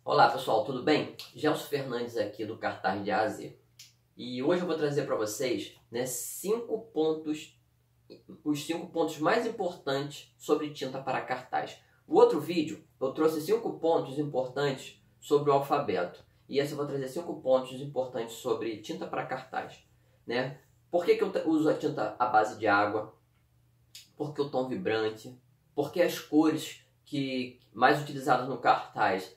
Olá pessoal, tudo bem? Gelson Fernandes aqui do Cartaz de A a Z. E hoje eu vou trazer para vocês, os 5 pontos mais importantes sobre tinta para cartaz. O outro vídeo eu trouxe 5 pontos importantes sobre o alfabeto. E esse eu vou trazer 5 pontos importantes sobre tinta para cartaz. Por que eu uso a tinta à base de água? Por que o tom vibrante? Por que as cores mais utilizadas no cartaz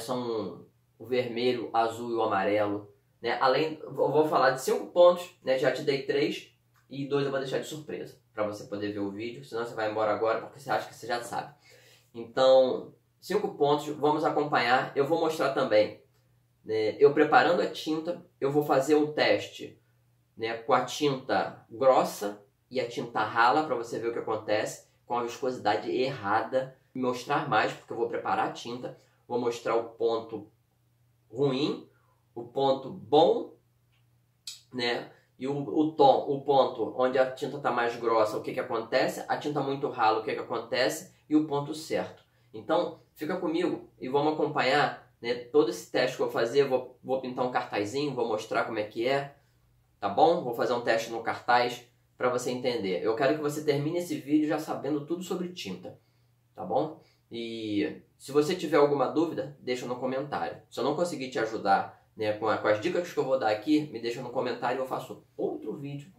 são o vermelho, azul e o amarelo. Eu vou falar de 5 pontos, já te dei 3 e 2 eu vou deixar de surpresa para você poder ver o vídeo, senão você vai embora agora porque você acha que você já sabe. Então, 5 pontos, vamos acompanhar. Eu vou mostrar também, eu preparando a tinta, eu vou fazer um teste com a tinta grossa e a tinta rala para você ver o que acontece com a viscosidade errada. Mostrar mais porque eu vou preparar a tinta. Vou mostrar o ponto ruim, o ponto bom, e o ponto onde a tinta está mais grossa, o que acontece, a tinta muito rala, o que acontece, e o ponto certo. Então, fica comigo e vamos acompanhar todo esse teste que eu vou fazer. Vou pintar um cartazinho, vou mostrar como é que é, tá bom? Vou fazer um teste no cartaz para você entender. Eu quero que você termine esse vídeo já sabendo tudo sobre tinta, tá bom? E se você tiver alguma dúvida, deixa no comentário. Se eu não conseguir te ajudar com as dicas que eu vou dar aqui, me deixa no comentário e eu faço outro vídeo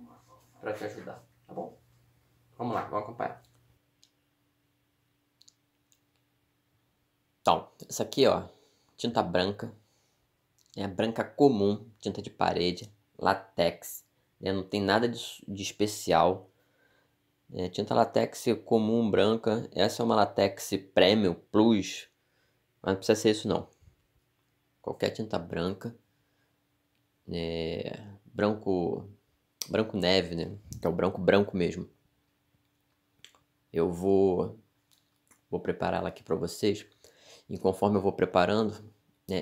para te ajudar, tá bom? Vamos lá, vamos acompanhar. Então, essa aqui, ó, tinta branca, branca comum, tinta de parede, latex, não tem nada de especial. Tinta latex comum branca, essa é uma latex premium plus, mas não precisa ser isso não. Qualquer tinta branca, branco neve, que é o branco mesmo. Eu vou preparar ela aqui para vocês, e conforme eu vou preparando,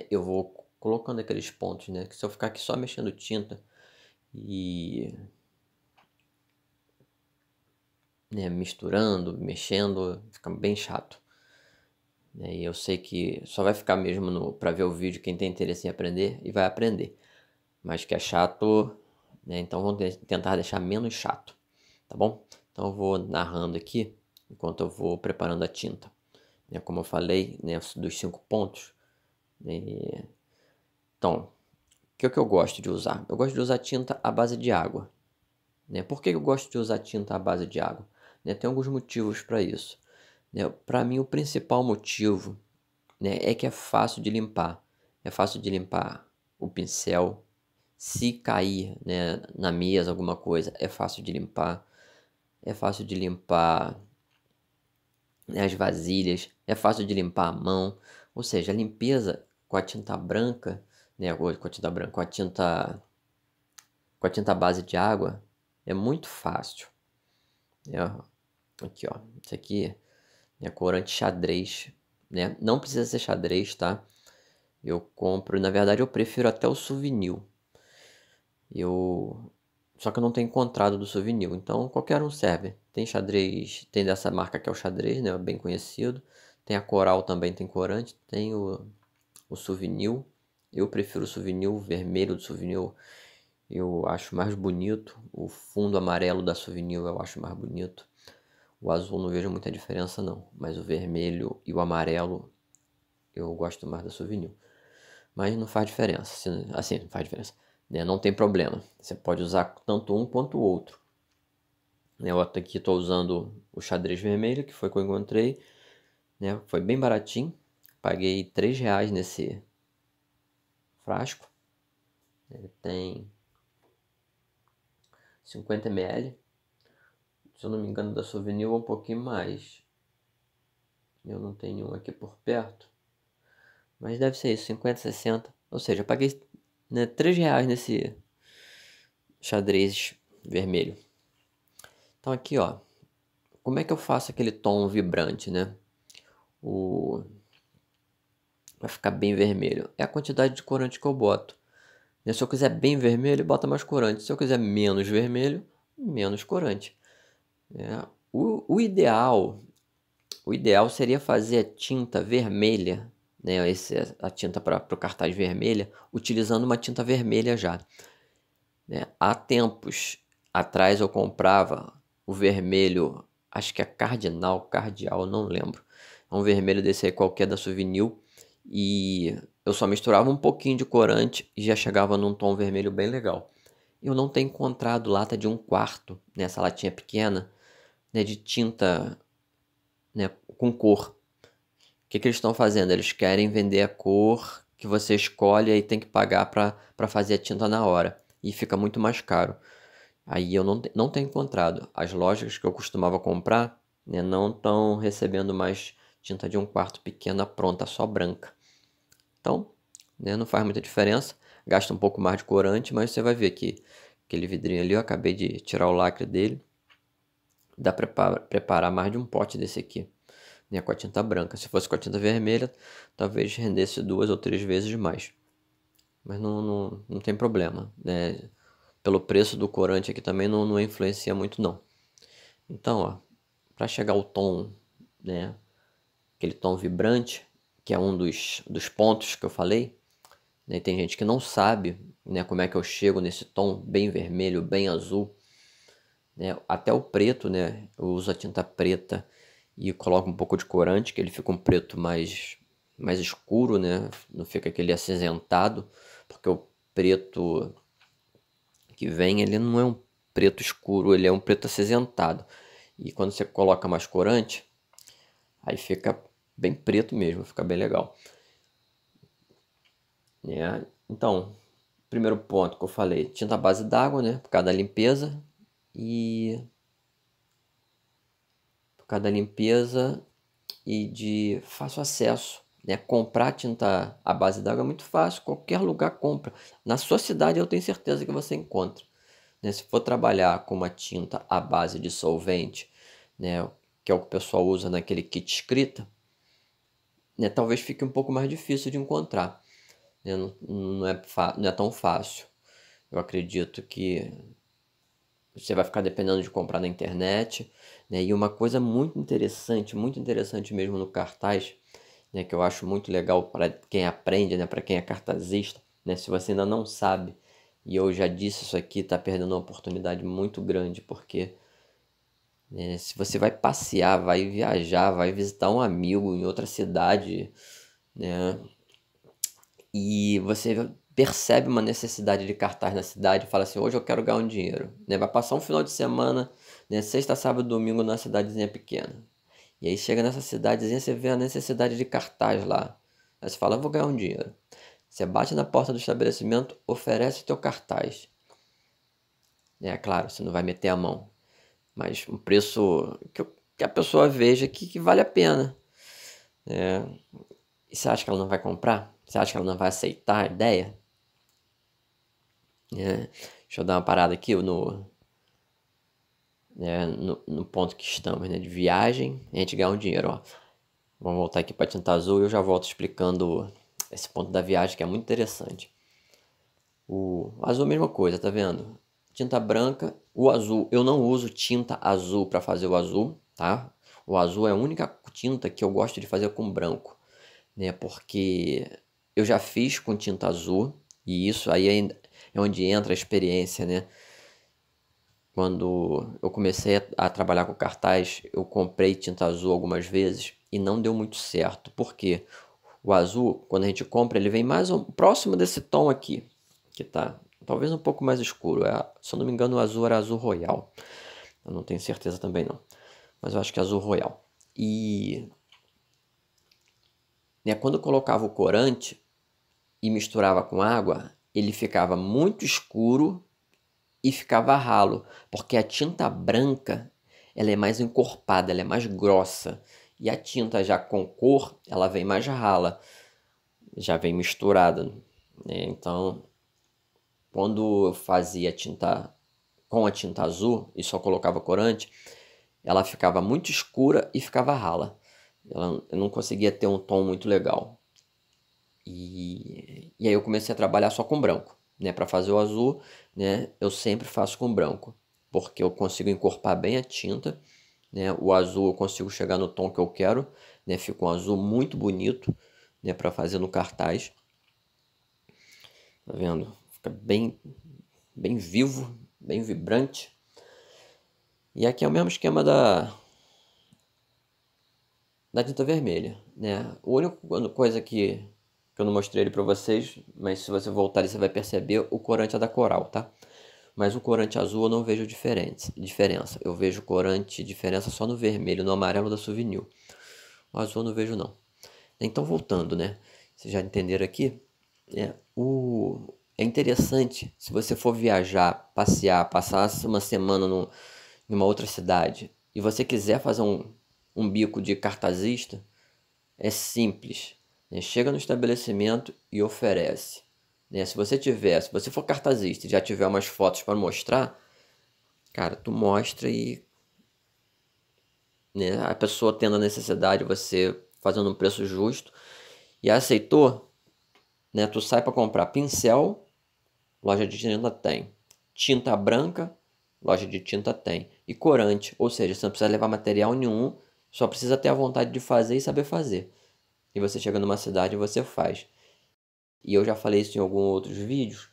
eu vou colocando aqueles pontos, que se eu ficar aqui só mexendo tinta e misturando, mexendo, fica bem chato. E eu sei que só vai ficar mesmo para ver o vídeo quem tem interesse em aprender e vai aprender. Mas que é chato, então vamos tentar deixar menos chato, tá bom? Então eu vou narrando aqui enquanto eu vou preparando a tinta. Como eu falei, dos 5 pontos. Então, o que eu gosto de usar? Eu gosto de usar tinta à base de água. Por que eu gosto de usar tinta à base de água? Tem alguns motivos para isso. Para mim, o principal motivo é que é fácil de limpar. É fácil de limpar o pincel. Se cair na mesa alguma coisa, é fácil de limpar. É fácil de limpar as vasilhas. É fácil de limpar a mão. Ou seja, a limpeza com a tinta branca, com a tinta base de água, é muito fácil. Aqui, ó, isso aqui é corante xadrez, Não precisa ser xadrez, tá? Eu compro, na verdade eu prefiro até o Souvenir. Só que eu não tenho encontrado do Souvenir, então qualquer um serve. Tem xadrez, tem dessa marca que é o xadrez, bem conhecido. Tem a Coral também, tem corante. Tem o Souvenir. Eu prefiro o Souvenir, o vermelho do Souvenir eu acho mais bonito. O fundo amarelo da Souvenir eu acho mais bonito. O azul não vejo muita diferença não, mas o vermelho e o amarelo eu gosto mais da Souvenir. Mas não faz diferença, assim, não faz diferença. Não tem problema, você pode usar tanto um quanto o outro. Eu aqui estou usando o xadrez vermelho, que foi que eu encontrei. Foi bem baratinho, paguei R$3 nesse frasco. Ele tem 50 ml. Se eu não me engano, da Souvenir um pouquinho mais. Eu não tenho um aqui por perto. Mas deve ser isso, 50, 60. Ou seja, eu paguei R$3 nesse xadrez vermelho. Então aqui, ó. Como é que eu faço aquele tom vibrante, Vai ficar bem vermelho. É a quantidade de corante que eu boto. Se eu quiser bem vermelho, bota mais corante. Se eu quiser menos vermelho, menos corante. O ideal seria fazer a tinta vermelha né, a tinta para o cartaz vermelha, utilizando uma tinta vermelha já, né? Há tempos atrás eu comprava o vermelho, acho que é Cardial, não lembro. É um vermelho desse aí qualquer da Souvenir, e eu só misturava um pouquinho de corante e já chegava num tom vermelho bem legal. Eu não tenho encontrado lata de 1/4, nessa latinha pequena, né, de tinta, né, com cor. O que eles estão fazendo? Eles querem vender a cor que você escolhe e tem que pagar para fazer a tinta na hora. E fica muito mais caro. Aí eu não tenho encontrado. As lojas que eu costumava comprar, né, não estão recebendo mais tinta de 1/4 pequena pronta, só branca. Então, né, não faz muita diferença. Gasta um pouco mais de corante, mas você vai ver que aquele vidrinho ali, eu acabei de tirar o lacre dele. Dá para preparar mais de um pote desse aqui, né, com a tinta branca. Se fosse com a tinta vermelha, talvez rendesse 2 ou 3 vezes mais. Mas não tem problema, né? Pelo preço do corante aqui também não influencia muito não. Então, ó, para chegar ao tom, né, aquele tom vibrante, que é um dos pontos que eu falei, né, tem gente que não sabe, né, como é que eu chego nesse tom bem vermelho, bem azul, né, até o preto, né, eu uso a tinta preta e coloco um pouco de corante, que ele fica um preto mais escuro, né, não fica aquele acinzentado, porque o preto que vem, ele não é um preto escuro, ele é um preto acinzentado. E quando você coloca mais corante, aí fica bem preto mesmo, fica bem legal. Né? Então, primeiro ponto que eu falei, tinta à base d'água, né, por causa da limpeza. E por causa da limpeza e de fácil acesso, né? Comprar tinta à base d'água é muito fácil, qualquer lugar compra. Na sua cidade eu tenho certeza que você encontra, né? Se for trabalhar com uma tinta à base de solvente, né, que é o que o pessoal usa naquele kit escrita, né, talvez fique um pouco mais difícil de encontrar, né? Não é tão fácil. Eu acredito que você vai ficar dependendo de comprar na internet, né? E uma coisa muito interessante mesmo no cartaz, né, que eu acho muito legal para quem aprende, né, para quem é cartazista, né? Se você ainda não sabe, e eu já disse isso aqui, está perdendo uma oportunidade muito grande, porque se você vai passear, vai viajar, vai visitar um amigo em outra cidade, né, e você percebe uma necessidade de cartaz na cidade e fala assim, hoje eu quero ganhar um dinheiro, né? Vai passar um final de semana, né, sexta, sábado, domingo numa cidadezinha pequena. E aí chega nessa cidadezinha, você vê a necessidade de cartaz lá. Aí você fala, eu vou ganhar um dinheiro. Você bate na porta do estabelecimento, oferece teu cartaz. É claro, você não vai meter a mão, mas um preço que a pessoa veja que vale a pena. Né? E você acha que ela não vai comprar? Você acha que ela não vai aceitar a ideia? Deixa eu dar uma parada aqui no ponto que estamos, né? De viagem, a gente ganhar um dinheiro, ó. Vamos voltar aqui para tinta azul e eu já volto explicando esse ponto da viagem que é muito interessante. O azul é a mesma coisa, tá vendo? Tinta branca, o azul, eu não uso tinta azul para fazer o azul, tá? O azul é a única tinta que eu gosto de fazer com branco, né? Porque eu já fiz com tinta azul e isso aí é onde entra a experiência, né? Quando eu comecei a trabalhar com cartaz, eu comprei tinta azul algumas vezes e não deu muito certo. Por quê? O azul, quando a gente compra, ele vem mais próximo desse tom aqui, que tá talvez um pouco mais escuro. Se eu não me engano, o azul era azul royal. Eu não tenho certeza também não, mas eu acho que é azul royal. E né, quando eu colocava o corante e misturava com água, ele ficava muito escuro e ficava ralo, porque a tinta branca ela é mais encorpada, ela é mais grossa, e a tinta já com cor ela vem mais rala, já vem misturada, né? Então, quando eu fazia tinta com a tinta azul e só colocava corante, ela ficava muito escura e ficava rala. Eu não conseguia ter um tom muito legal. E aí eu comecei a trabalhar só com branco, né? Para fazer o azul, né? Eu sempre faço com branco, porque eu consigo encorpar bem a tinta, né? O azul eu consigo chegar no tom que eu quero, né? Fica um azul muito bonito, né, para fazer no cartaz. Tá vendo? Fica bem vivo, bem vibrante. E aqui é o mesmo esquema da tinta vermelha, né? A única coisa que eu não mostrei ele para vocês, mas se você voltar ali você vai perceber, o corante é da Coral, tá? Mas o corante azul eu não vejo diferença. Eu vejo corante diferença só no vermelho, no amarelo da Souvenir. O azul eu não vejo não. Então voltando, né? Vocês já entenderam aqui? É interessante se você for viajar, passear, passar uma semana em uma outra cidade e você quiser fazer um bico de cartazista, é simples, né? Chega no estabelecimento e oferece, né? Se você for cartazista e já tiver umas fotos para mostrar, cara, tu mostra e, né, a pessoa tendo a necessidade, você fazendo um preço justo e aceitou, né? Tu sai para comprar pincel, loja de tinta tem, tinta branca, loja de tinta tem, e corante, ou seja, você não precisa levar material nenhum, só precisa ter a vontade de fazer e saber fazer. E você chega numa cidade e você faz. E eu já falei isso em alguns outros vídeos,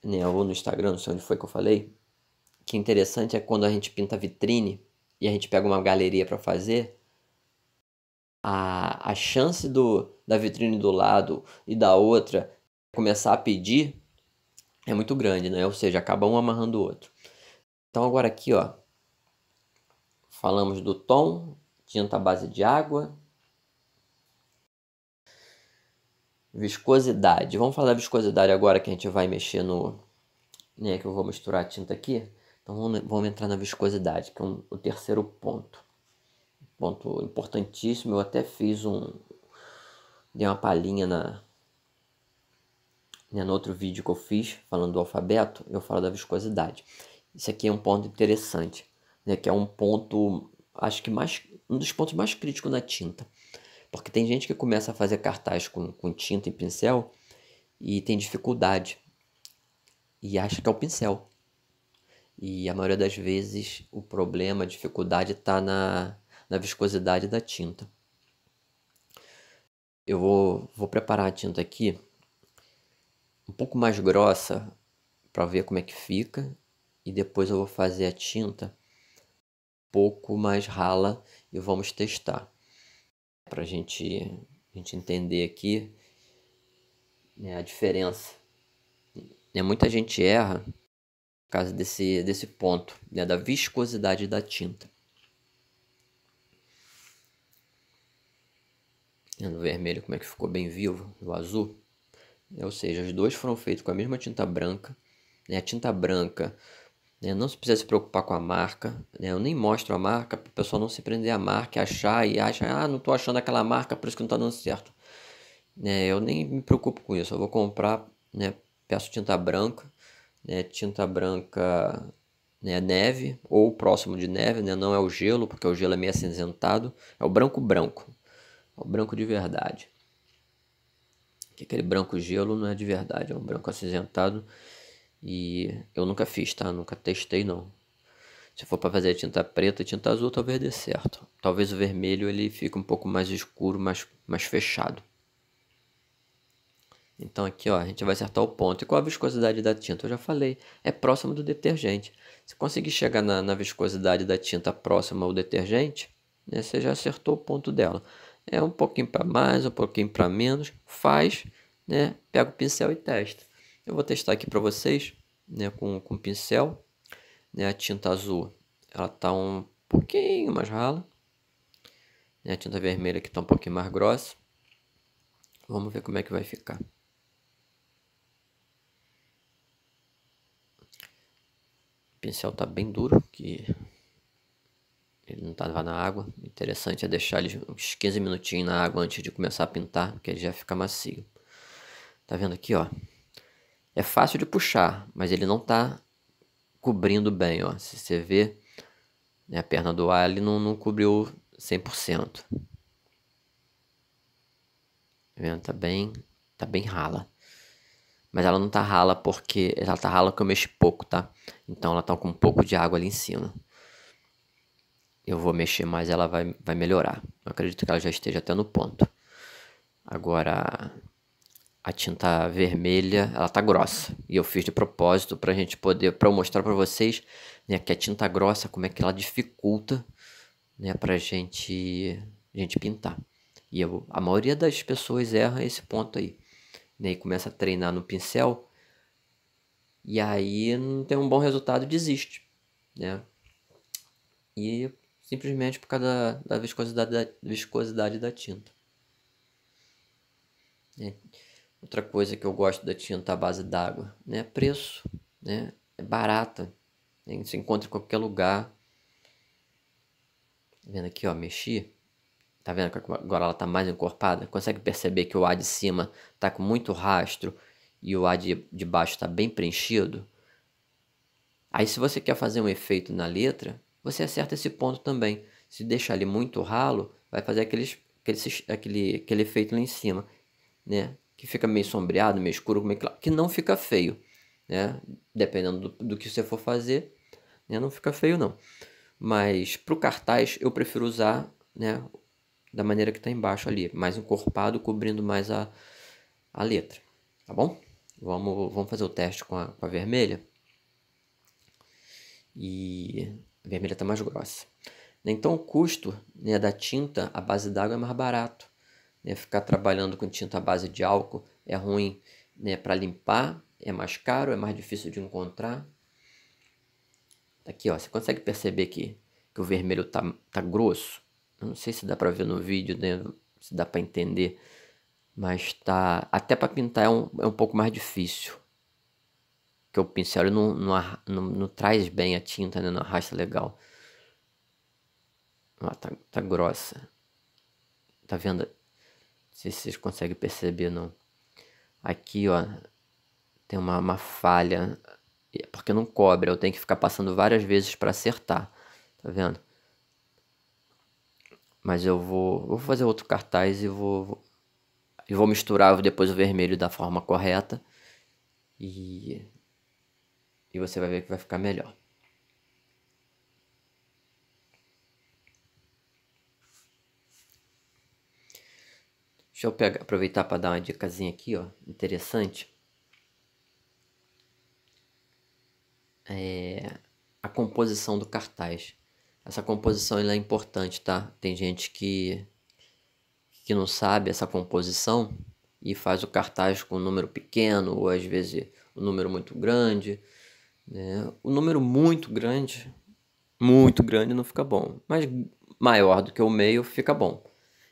né, ou no Instagram, não sei onde foi que eu falei, que interessante é quando a gente pinta vitrine e a gente pega uma galeria para fazer, a chance da vitrine do lado e da outra começar a pedir é muito grande, né? Ou seja, acaba um amarrando o outro. Então agora aqui, ó, falamos do tom, tinta à base de água, viscosidade. Vamos falar da viscosidade agora que a gente vai mexer né, que eu vou misturar a tinta aqui. Então vamos entrar na viscosidade, que é o terceiro ponto. Ponto importantíssimo, eu até dei uma palhinha no outro vídeo que eu fiz, falando do alfabeto, eu falo da viscosidade. Isso aqui é um ponto interessante, né, que é um ponto, acho que um dos pontos mais críticos na tinta. Porque tem gente que começa a fazer cartaz com tinta e pincel e tem dificuldade. E acha que é o pincel. E a maioria das vezes o problema, a dificuldade está na viscosidade da tinta. Eu vou preparar a tinta aqui um pouco mais grossa para ver como é que fica. E depois eu vou fazer a tinta um pouco mais rala e vamos testar. Para a gente entender aqui, né, a diferença. Muita gente erra por causa desse ponto, né, da viscosidade da tinta. No vermelho como é que ficou bem vivo, o azul. Ou seja, os dois foram feitos com a mesma tinta branca. A tinta branca, né, não se precisa se preocupar com a marca. Né, eu nem mostro a marca para o pessoal não se prender a marca e achar, não estou achando aquela marca, por isso que não está dando certo. Eu nem me preocupo com isso, eu vou comprar, né, peço tinta branca, né, neve ou próximo de neve, né, não é o gelo, porque o gelo é meio acinzentado, é o branco, é o branco de verdade. Que aquele branco gelo não é de verdade, é um branco acinzentado e eu nunca fiz, tá? Nunca testei não. Se for para fazer tinta preta e tinta azul, talvez dê certo. Talvez o vermelho ele fique um pouco mais escuro, mais fechado. Então aqui, ó, a gente vai acertar o ponto. E qual a viscosidade da tinta? Eu já falei, é próximo do detergente. Se conseguir chegar na viscosidade da tinta próxima ao detergente, né, você já acertou o ponto dela. É um pouquinho para mais, um pouquinho para menos, faz, né, pega o pincel e testa. Eu vou testar aqui para vocês, né, com o pincel, né, a tinta azul, ela tá um pouquinho mais rala, né, a tinta vermelha aqui tá um pouquinho mais grossa. Vamos ver como é que vai ficar. O pincel tá bem duro, que ele não estava na água. O interessante é deixar ele uns 15 minutinhos na água antes de começar a pintar, porque ele já fica macio. Tá vendo aqui, ó? É fácil de puxar, mas ele não tá cobrindo bem, ó. Se você vê, né, a perna do ar ele não cobriu 100%. Tá vendo? Tá bem rala. Mas ela não tá rala porque ela tá rala porque eu mexi pouco, tá? Então ela tá com um pouco de água ali em cima. Eu vou mexer mais, ela vai melhorar. Eu acredito que ela já esteja até no ponto. Agora a tinta vermelha, ela tá grossa. E eu fiz de propósito pra gente poder, pra eu mostrar pra vocês, né, que a tinta grossa, como é que ela dificulta, né, pra gente pintar. E a maioria das pessoas erra esse ponto aí, né, e começa a treinar no pincel, e aí não tem um bom resultado, desiste, né. E simplesmente por causa da viscosidade da tinta. Né? Outra coisa que eu gosto da tinta à base d'água, né? Preço, né? É barata, né? Você encontra em qualquer lugar. Tá vendo aqui, ó, mexi. Tá vendo que agora ela tá mais encorpada? Consegue perceber que o ar de cima tá com muito rastro e o ar de baixo tá bem preenchido? Aí se você quer fazer um efeito na letra, você acerta esse ponto também. Se deixar ele muito ralo, vai fazer aquele efeito lá em cima, né? Que fica meio sombreado, meio escuro, meio claro, que não fica feio, né? Dependendo do que você for fazer, né? Não fica feio não. Mas pro cartaz eu prefiro usar, né? Da maneira que tá embaixo ali, mais encorpado, cobrindo mais a letra, tá bom? Vamos fazer o teste com a vermelha. E a vermelha tá mais grossa. Então o custo, né, da tinta à base d'água é mais barato. Né? Ficar trabalhando com tinta à base de álcool é ruim, né, para limpar, é mais caro, é mais difícil de encontrar. Aqui, ó, você consegue perceber que o vermelho tá grosso? Eu não sei se dá para ver no vídeo, né, se dá para entender, mas tá até para pintar é um pouco mais difícil. Porque o pincel não traz bem a tinta, né, não arrasta legal. Ó, tá grossa. Tá vendo? Não sei se vocês conseguem perceber, não. Aqui, ó, tem uma falha, porque não cobre, eu tenho que ficar passando várias vezes para acertar, tá vendo? Mas eu vou fazer outro cartaz e vou misturar depois o vermelho da forma correta e você vai ver que vai ficar melhor. Deixa eu aproveitar para dar uma dicasinha aqui, ó, interessante. A composição do cartaz. Essa composição ela é importante, tá? Tem gente que não sabe essa composição e faz o cartaz com um número pequeno ou às vezes um número muito grande, né? O número muito grande não fica bom, mas maior do que o meio fica bom.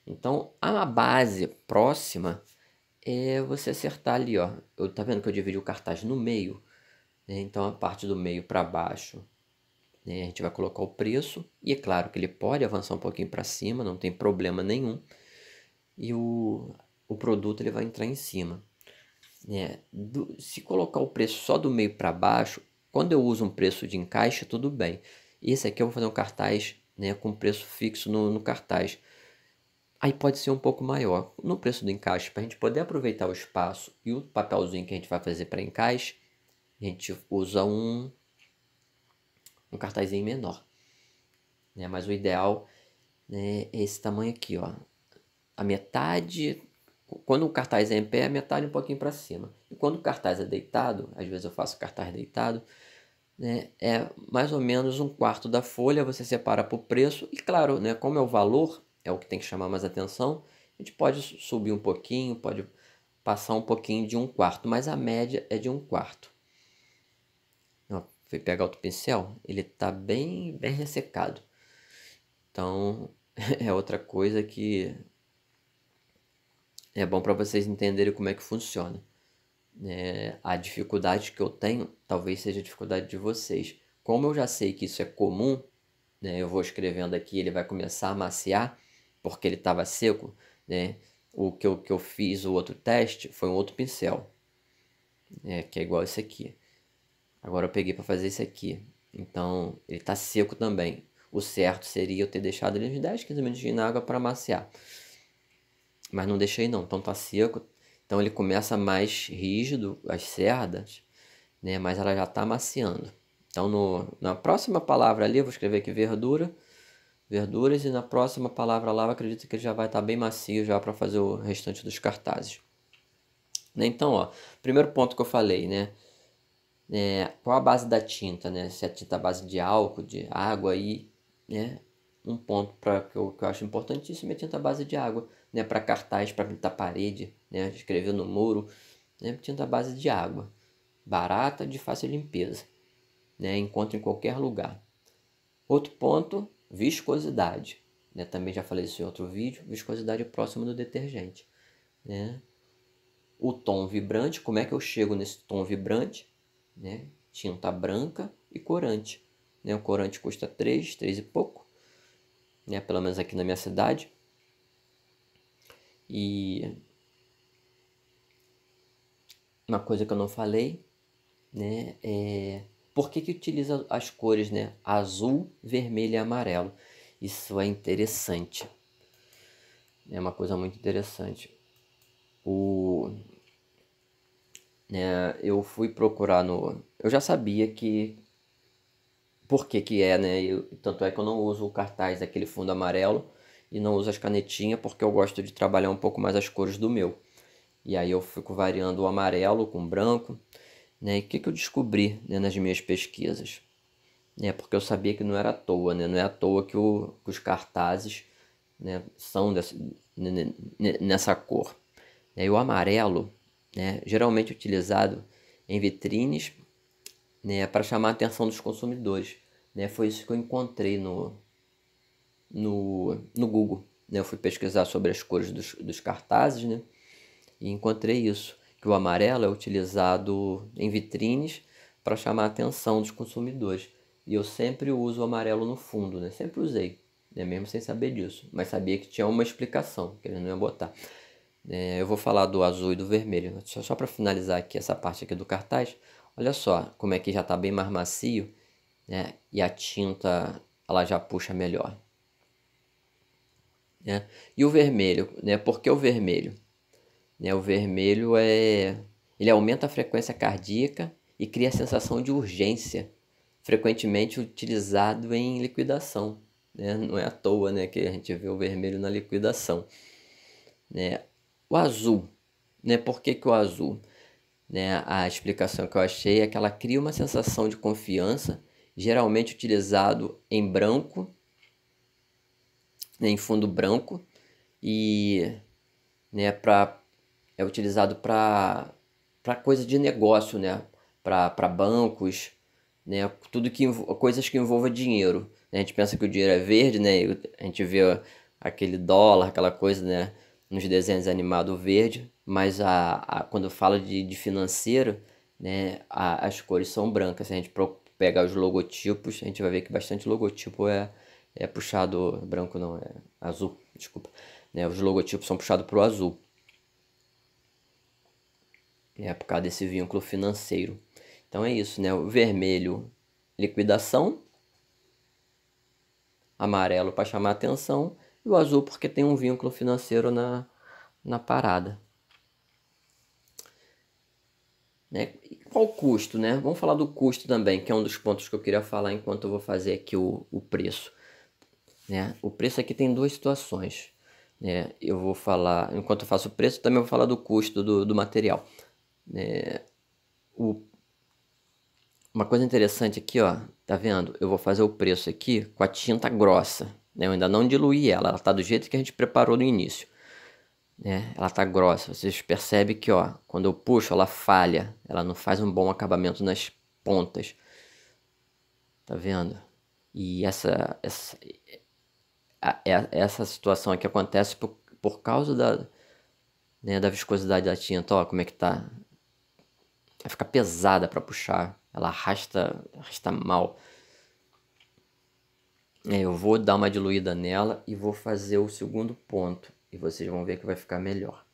Então a base próxima é você acertar ali, ó. Tá vendo que eu dividi o cartaz no meio, né? Então a parte do meio para baixo, né, a gente vai colocar o preço e é claro que ele pode avançar um pouquinho para cima, não tem problema nenhum. E o produto ele vai entrar em cima. Se colocar o preço só do meio para baixo, quando eu uso um preço de encaixe, tudo bem. Esse aqui eu vou fazer um cartaz, né, com preço fixo no cartaz. Aí pode ser um pouco maior. No preço do encaixe, para a gente poder aproveitar o espaço e o papelzinho que a gente vai fazer para encaixe, a gente usa um cartazinho menor. Né? Mas o ideal, né, é esse tamanho aqui, ó. A metade, quando o cartaz é em pé, a metade um pouquinho para cima. E quando o cartaz é deitado, às vezes eu faço cartaz deitado, né, é mais ou menos um quarto da folha, você separa por preço. E claro, né, como é o valor, é o que tem que chamar mais atenção, a gente pode subir um pouquinho, pode passar um pouquinho de um quarto, mas a média é de um quarto. Ó, fui pegar outro pincel, ele está bem ressecado. Então, é outra coisa que é bom para vocês entenderem como é que funciona. A dificuldade que eu tenho talvez seja a dificuldade de vocês. Como eu já sei que isso é comum, né, eu vou escrevendo aqui, ele vai começar a amaciar, porque ele estava seco. Né? O que eu fiz, o outro teste, foi um outro pincel, que é igual esse aqui. Agora eu peguei para fazer esse aqui. Então, ele está seco também. O certo seria eu ter deixado ele uns 10, 15 minutinhos na água para amaciar. Mas não deixei não, então tá seco. Então ele começa mais rígido, as cerdas, né? Mas ela já tá amaciando. Então na próxima palavra ali, eu vou escrever aqui verdura, verduras, e na próxima palavra lá eu acredito que ele já vai estar bem macio já para fazer o restante dos cartazes. Então, ó, primeiro ponto que eu falei, né? Qual a base da tinta, né? Se a tinta é a base de álcool, de água, aí, né? Um ponto que eu acho importantíssimo é a tinta à base de água, né? Para cartaz, para pintar parede, né? Escrever no muro, né? Tinta à base de água, barata, de fácil limpeza, né? Encontra em qualquer lugar. Outro ponto, viscosidade, né? Também já falei isso em outro vídeo, viscosidade próxima do detergente, né? O tom vibrante, como é que eu chego nesse tom vibrante, né? Tinta branca e corante, né? O corante custa 3 e pouco, né? Pelo menos aqui na minha cidade. E uma coisa que eu não falei, né? Por que utiliza as cores, né? Azul, vermelho e amarelo. Isso é interessante. É uma coisa muito interessante. Eu fui procurar no... Eu já sabia que... Por que é, né? Tanto é que eu não uso o cartaz daquele fundo amarelo e não uso as canetinhas porque eu gosto de trabalhar um pouco mais as cores do meu. E aí eu fico variando o amarelo com branco, né? E o que eu descobri, né, nas minhas pesquisas? Porque eu sabia que não era à toa, né? Não é à toa que os cartazes, né, são nessa cor. E o amarelo, né, geralmente utilizado em vitrines, né, para chamar a atenção dos consumidores, né? Foi isso que eu encontrei no Google, né? Eu fui pesquisar sobre as cores dos cartazes, né? E encontrei isso, que o amarelo é utilizado em vitrines para chamar a atenção dos consumidores. E eu sempre uso o amarelo no fundo, né? Sempre usei, né? Mesmo sem saber disso, mas sabia que tinha uma explicação, que ele não ia botar. Eu vou falar do azul e do vermelho, só para finalizar aqui essa parte aqui do cartaz. Olha só como é que já está bem mais macio, né? E a tinta ela já puxa melhor, né? E o vermelho, né? Por que o vermelho? O vermelho ele aumenta a frequência cardíaca e cria a sensação de urgência, frequentemente utilizado em liquidação, né? Não é à toa, né, que a gente vê o vermelho na liquidação, né? O azul, né? Por que o azul? Né? A explicação que eu achei é que ela cria uma sensação de confiança, geralmente utilizado em branco, né, em fundo branco, e, né, é utilizado para coisa de negócio, né? Para bancos, né? Tudo coisas que envolvam dinheiro, né? A gente pensa que o dinheiro é verde, né? E a gente vê aquele dólar, aquela coisa, né? Nos desenhos animados verde, mas quando fala de financeiro, né? As cores são brancas. Se a gente pegar os logotipos, a gente vai ver que bastante logotipo é puxado, branco não, é azul, desculpa. Né? Os logotipos são puxados para o azul. Por causa desse vínculo financeiro. Então é isso, né? O vermelho, liquidação. Amarelo para chamar atenção. E o azul porque tem um vínculo financeiro na parada. Né? E qual o custo, né? Vamos falar do custo também, que é um dos pontos que eu queria falar enquanto eu vou fazer aqui o preço. Né? O preço aqui tem duas situações. Né? Eu vou falar, enquanto eu faço o preço, também vou falar do custo do material. Uma coisa interessante aqui, ó, tá vendo? Eu vou fazer o preço aqui com a tinta grossa, né? Eu ainda não diluí ela tá do jeito que a gente preparou no início, né? Ela tá grossa, vocês percebem que, ó, quando eu puxo ela falha, ela não faz um bom acabamento nas pontas, tá vendo? E essa situação aqui acontece por causa da viscosidade da tinta, ó, como é que tá? Vai ficar pesada para puxar, ela arrasta mal. Eu vou dar uma diluída nela e vou fazer o segundo ponto. E vocês vão ver que vai ficar melhor.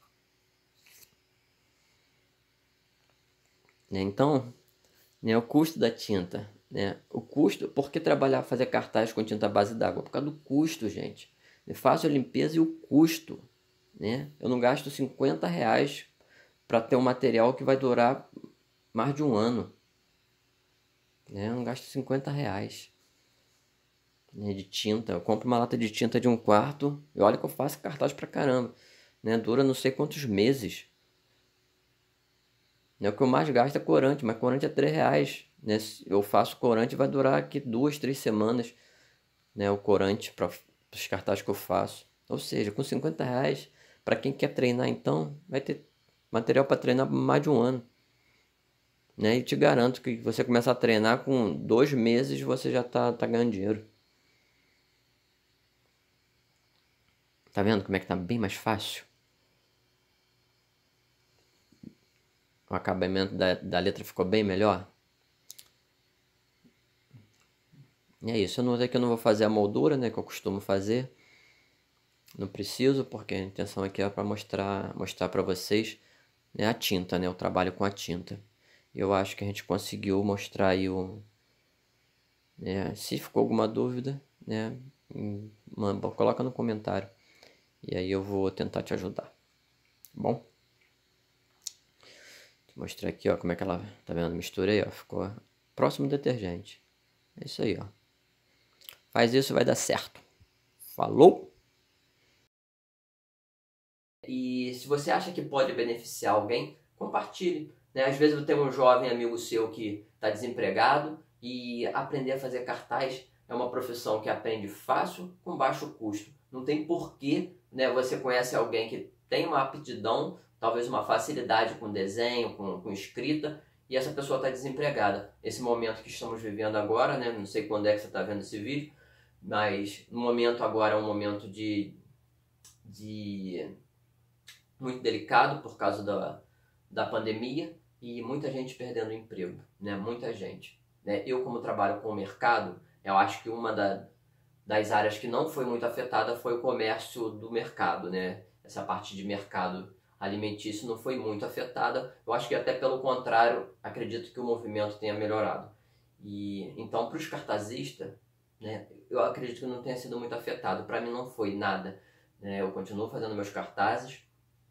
Então, o custo da tinta. O custo, por que fazer cartaz com tinta à base d'água? Por causa do custo, gente. Fácil a limpeza e o custo. Eu não gasto R$50 para ter um material que vai durar mais de um ano. Eu não gasto R$50. né, de tinta. Eu compro uma lata de tinta de 1/4 e olha que eu faço cartaz pra caramba, né? Dura não sei quantos meses. Né? O que eu mais gasto é corante, mas corante é R$3, né? Eu faço corante, vai durar aqui 2, 3 semanas, né? O corante para os cartazes que eu faço. Ou seja, com R$50, para quem quer treinar, então, vai ter material para treinar mais de um ano. Né? E te garanto que você começar a treinar com 2 meses, você já tá ganhando dinheiro. Tá vendo como é que tá bem mais fácil? O acabamento da letra ficou bem melhor. E é isso. Eu não sei que eu não vou fazer a moldura, né, que eu costumo fazer. Não preciso, porque a intenção aqui é para mostrar para vocês, né, a tinta, né, o trabalho com a tinta. Eu acho que a gente conseguiu mostrar aí o, né, se ficou alguma dúvida, né, coloca no comentário e aí eu vou tentar te ajudar. Bom, vou mostrar aqui, ó, como é que ela, tá vendo? Misturei, ó, ficou próximo do detergente. É isso aí, ó. Faz isso, vai dar certo. Falou! E se você acha que pode beneficiar alguém, compartilhe. Né? Às vezes eu tenho um jovem amigo seu que está desempregado e aprender a fazer cartaz é uma profissão que aprende fácil, com baixo custo. Não tem porquê, né? Você conhece alguém que tem uma aptidão, talvez uma facilidade com desenho, com escrita, e essa pessoa está desempregada. Esse momento que estamos vivendo agora, né? Não sei quando é que você está vendo esse vídeo, mas no momento agora é um momento de muito delicado por causa da pandemia e muita gente perdendo emprego, né? Muita gente. Né? Eu, como trabalho com o mercado, eu acho que uma das áreas que não foi muito afetada foi o comércio do mercado, né? Essa parte de mercado alimentício não foi muito afetada. Eu acho que até pelo contrário, acredito que o movimento tenha melhorado. E então, para os cartazistas, né? Eu acredito que não tenha sido muito afetado. Para mim não foi nada. Né? Eu continuo fazendo meus cartazes,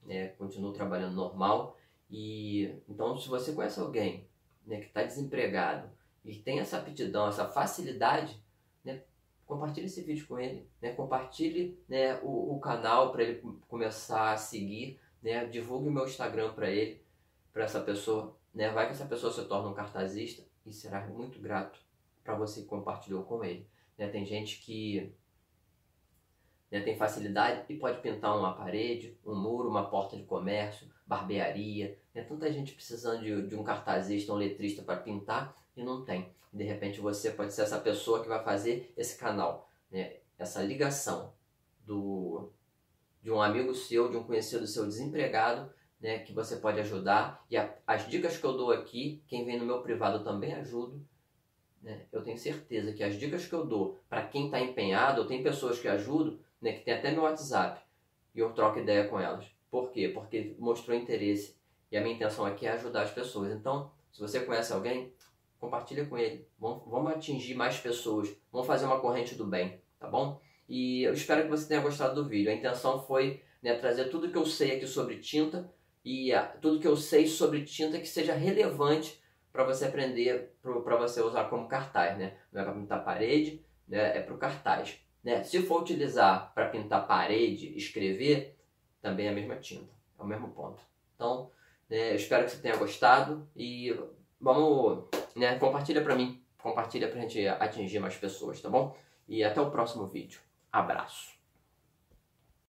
né, continuo trabalhando normal. E então, se você conhece alguém, né, que está desempregado e tem essa aptidão, essa facilidade, né, compartilhe esse vídeo com ele, né, compartilhe, né, o canal para ele começar a seguir, né, divulgue o meu Instagram para ele, para essa pessoa, né, vai que essa pessoa se torne um cartazista e será muito grato para você que compartilhou com ele. Né, tem gente que, né, tem facilidade e pode pintar uma parede, um muro, uma porta de comércio, barbearia. Né? Tanta gente precisando de um cartazista, um letrista para pintar e não tem. De repente você pode ser essa pessoa que vai fazer esse canal, né? Essa ligação de um amigo seu, de um conhecido seu desempregado, né, que você pode ajudar. E as dicas que eu dou aqui, quem vem no meu privado eu também ajudo. Né? Eu tenho certeza que as dicas que eu dou para quem está empenhado, eu tenho pessoas que ajudo, né, que tem até meu WhatsApp, e eu troco ideia com elas. Por quê? Porque mostrou interesse. E a minha intenção aqui é ajudar as pessoas. Então, se você conhece alguém, compartilha com ele. Vamos atingir mais pessoas. Vamos fazer uma corrente do bem, tá bom? E eu espero que você tenha gostado do vídeo. A intenção foi, né, trazer tudo que eu sei aqui sobre tinta e tudo que eu sei sobre tinta que seja relevante para você aprender, para você usar como cartaz, né? Não é para pintar parede, né? É para o cartaz. Né? Se for utilizar para pintar parede, escrever, também é a mesma tinta, é o mesmo ponto. Então, né, eu espero que você tenha gostado e vamos, né, compartilha para mim, compartilha para a gente atingir mais pessoas, tá bom? E até o próximo vídeo. Abraço!